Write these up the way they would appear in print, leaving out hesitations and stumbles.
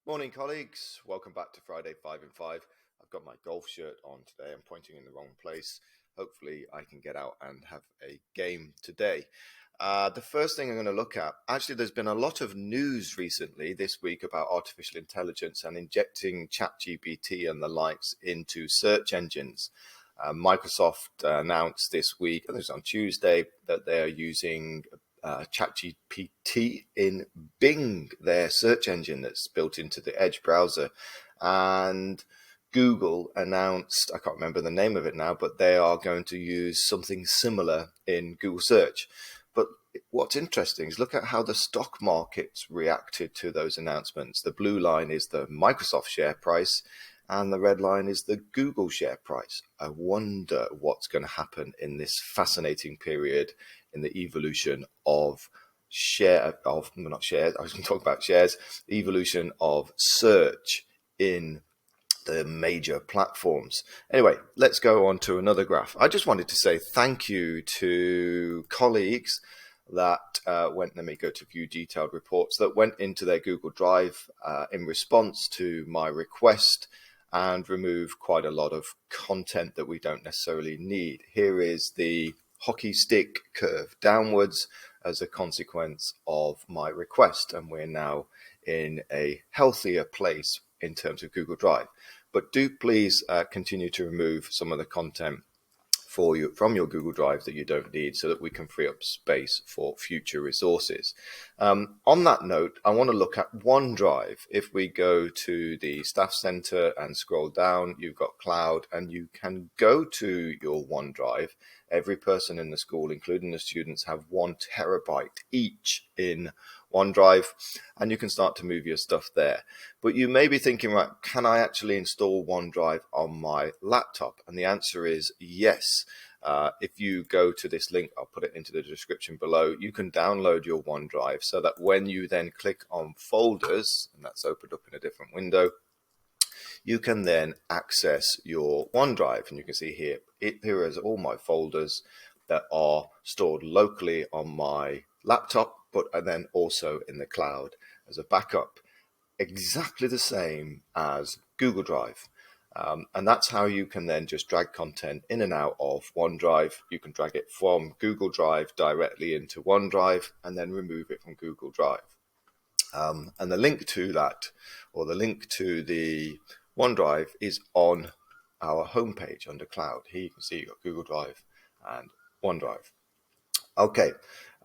Morning, colleagues. Welcome back to Friday 5 in 5. I've got my golf shirt on today. I'm pointing in the wrong place. Hopefully, I can get out and have a game today. The first thing I'm going to look at, actually, there's been a lot of news recently this week about artificial intelligence and injecting ChatGPT and the likes into search engines. Microsoft announced this week, I think it was on Tuesday, that they're using ChatGPT in Bing, their search engine that's built into the Edge browser. And Google announced, I can't remember the name of it now, but they are going to use something similar in Google search. But what's interesting is look at how the stock markets reacted to those announcements. The blue line is the Microsoft share price, and the red line is the Google share price. I wonder what's going to happen in this fascinating period in the evolution of not shares, I was going to talk about shares, the evolution of search in the major platforms. Anyway, let's go on to another graph. I just wanted to say thank you to colleagues that let me go to view detailed reports, that went into their Google Drive in response to my request and remove quite a lot of content that we don't necessarily need. Here is the hockey stick curve downwards as a consequence of my request, and we're now in a healthier place in terms of Google Drive. But do please continue to remove some of the content for you from your Google Drive that you don't need, so that we can free up space for future resources. On that note, I want to look at OneDrive. If we go to the Staff Center and scroll down, you've got Cloud, and you can go to your OneDrive. Every person in the school, including the students, have 1 terabyte each in OneDrive, and you can start to move your stuff there. But you may be thinking, right, can I actually install OneDrive on my laptop? And the answer is yes. If you go to this link, I'll put it into the description below, you can download your OneDrive so that when you then click on folders, and that's opened up in a different window, you can then access your OneDrive. And you can see here, here is all my folders that are stored locally on my laptop, but and then also in the cloud as a backup, exactly the same as Google Drive. And that's how you can then just drag content in and out of OneDrive. You can drag it from Google Drive directly into OneDrive and then remove it from Google Drive. And the link to that, or the link to the OneDrive, is on our homepage under Cloud. Here you can see you've got Google Drive and OneDrive. Okay,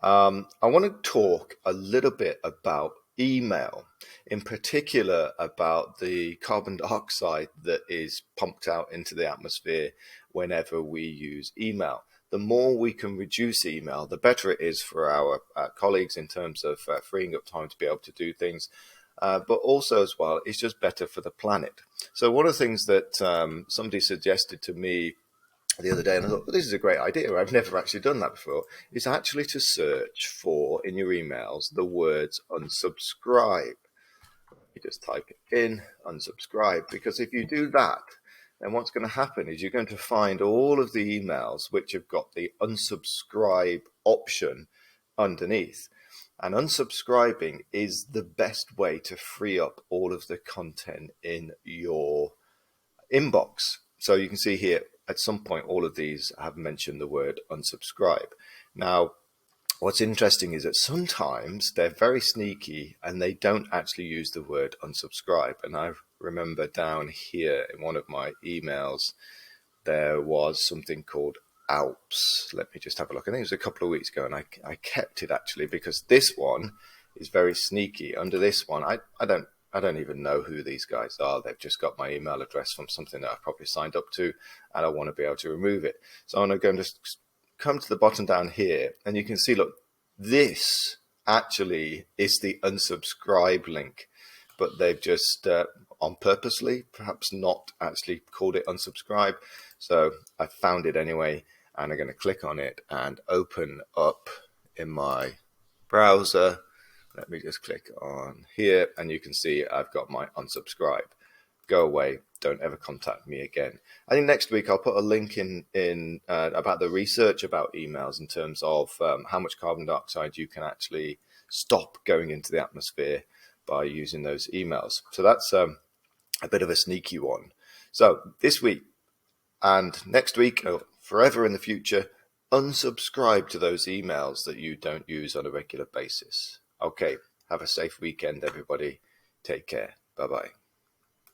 I want to talk a little bit about email, in particular about the carbon dioxide that is pumped out into the atmosphere whenever we use email. The more we can reduce email, the better it is for our colleagues in terms of freeing up time to be able to do things. But also as well, it's just better for the planet. So one of the things that somebody suggested to me the other day, and I thought, well, this is a great idea, I've never actually done that before, is actually to search for, in your emails, the words unsubscribe. You just type it in, unsubscribe, because if you do that, then what's going to happen is you're going to find all of the emails which have got the unsubscribe option underneath. And unsubscribing is the best way to free up all of the content in your inbox. So you can see here, at some point, all of these have mentioned the word unsubscribe. Now, what's interesting is that sometimes they're very sneaky and they don't actually use the word unsubscribe. And I remember down here in one of my emails, there was something called Alps. Let me just have a look. I think it was a couple of weeks ago, and I kept it actually because this one is very sneaky. Under this one, I don't even know who these guys are. They've just got my email address from something that I've probably signed up to, and I want to be able to remove it. So I'm going to just come to the bottom down here, and you can see, look, this actually is the unsubscribe link, but they've just on purposely perhaps not actually called it unsubscribe. So I found it anyway, and I'm going to click on it and open up in my browser. Let me just click on here, and you can see I've got my unsubscribe. Go away, don't ever contact me again. I think next week I'll put a link in about the research about emails in terms of how much carbon dioxide you can actually stop going into the atmosphere by using those emails. So that's a bit of a sneaky one. So this week and next week, or forever in the future, unsubscribe to those emails that you don't use on a regular basis. Okay, have a safe weekend, everybody. Take care. Bye-bye.